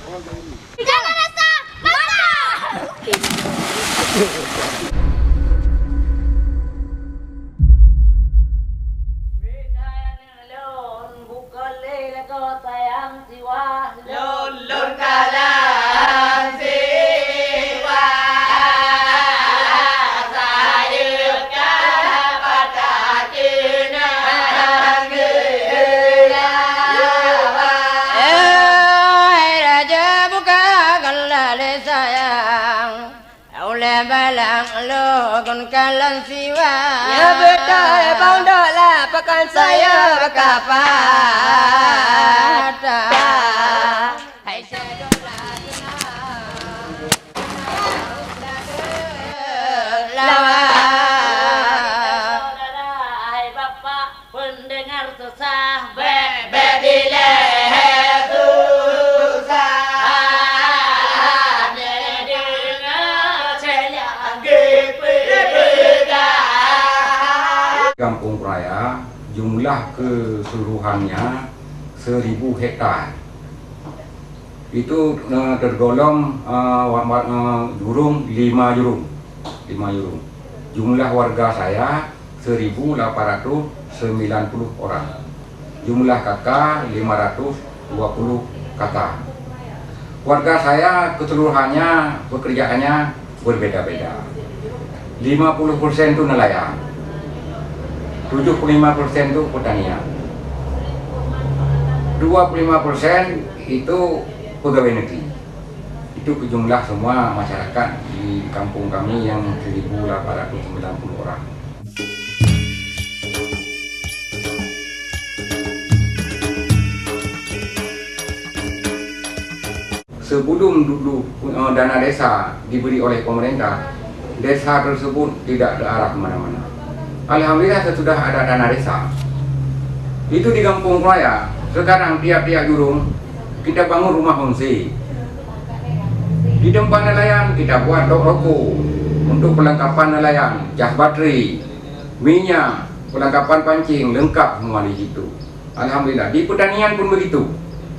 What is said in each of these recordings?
Jangan rasa mantap. Balang logon kalan siwa Ya betul bang dola pekan saya berkapata. Hai sedola lawa. Hai bapak pendengar susah bebe di leher susah. Kampung Raya jumlah keseluruhannya 1000 hektar. Itu tergolong jurung 5 jurung. Jumlah warga saya 1890 orang. Jumlah kakak 520 kakak. Warga saya keseluruhannya pekerjaannya berbeda-beda. 50% itu nelayan. 75% itu pertanian, 25% itu pegawai negeri. Itu jumlah semua masyarakat di kampung kami yang 1890 orang. Sebelum dulu dana desa diberi oleh pemerintah, desa tersebut tidak terarah kemana-mana. Alhamdulillah sesudah ada dana desa. Itu di Kampung Raya. Sekarang tiap-tiap jurung kita bangun rumah homestay. Di tempat nelayan kita buat toko untuk perlengkapan nelayan, jas baterai, minyak, perlengkapan pancing lengkap semua di situ. Alhamdulillah. Di pertanian pun begitu.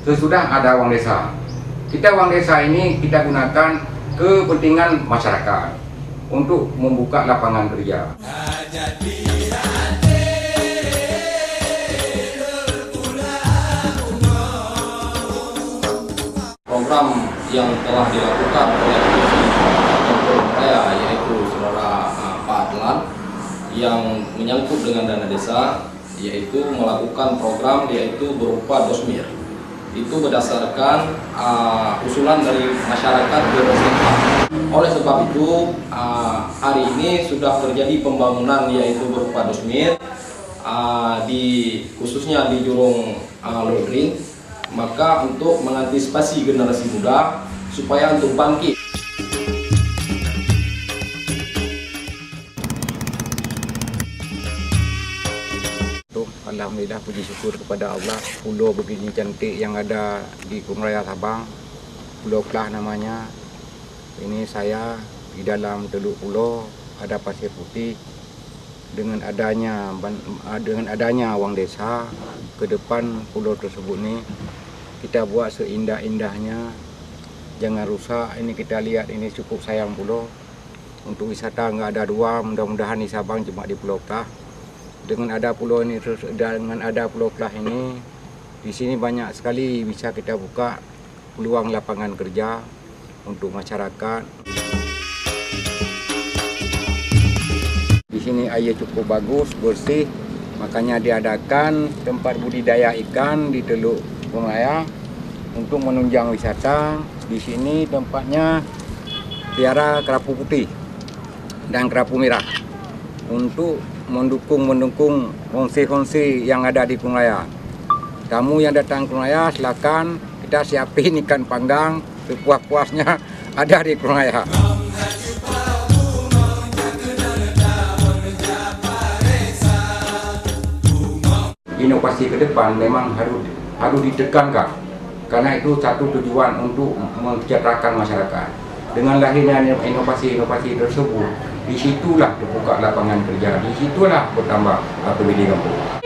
Sesudah ada uang desa. Uang desa ini kita gunakan kepentingan masyarakat untuk membuka lapangan kerja. Program yang telah dilakukan oleh Kampung Raya yaitu Saudara Pak Adlan yang menyangkut dengan dana desa, yaitu melakukan program yaitu berupa dosmir. Itu berdasarkan usulan dari masyarakat bersetempat. Oleh sebab itu hari ini sudah terjadi pembangunan yaitu berupa dosmir khususnya di Jurung Lodring. Maka untuk mengantisipasi generasi muda supaya untuk bangkit. Alhamdulillah, puji syukur kepada Allah, pulau begini cantik yang ada di Kampung Raya Sabang, Pulau Kelah namanya. Ini saya di dalam teluk pulau ada pasir putih. Dengan adanya uang desa ke depan pulau tersebut ni kita buat seindah-indahnya, jangan rusak. Ini kita lihat ini cukup sayang pulau. Untuk wisata nggak ada dua, mudah-mudahan di Sabang cuma di Pulau Kelah. Dengan ada pulau ini, dengan ada Pulau Kelah ini, di sini banyak sekali bisa kita buka peluang lapangan kerja untuk masyarakat. Di sini air cukup bagus, bersih, makanya diadakan tempat budidaya ikan di Teluk Raya untuk menunjang wisata. Di sini tempatnya piara kerapu putih dan kerapu merah untuk mendukung homestay yang ada di Kampung Raya. Tamu yang datang ke Kampung Raya silakan, kita siapin ikan panggang sepuas-puasnya ada di Kampung Raya. Inovasi ke depan memang harus ditekankan, karena itu satu tujuan untuk mensejahterakan masyarakat. Dengan lahirnya inovasi-inovasi tersebut, disitulah terbuka lapangan kerja, disitulah bertambah APBD kampung.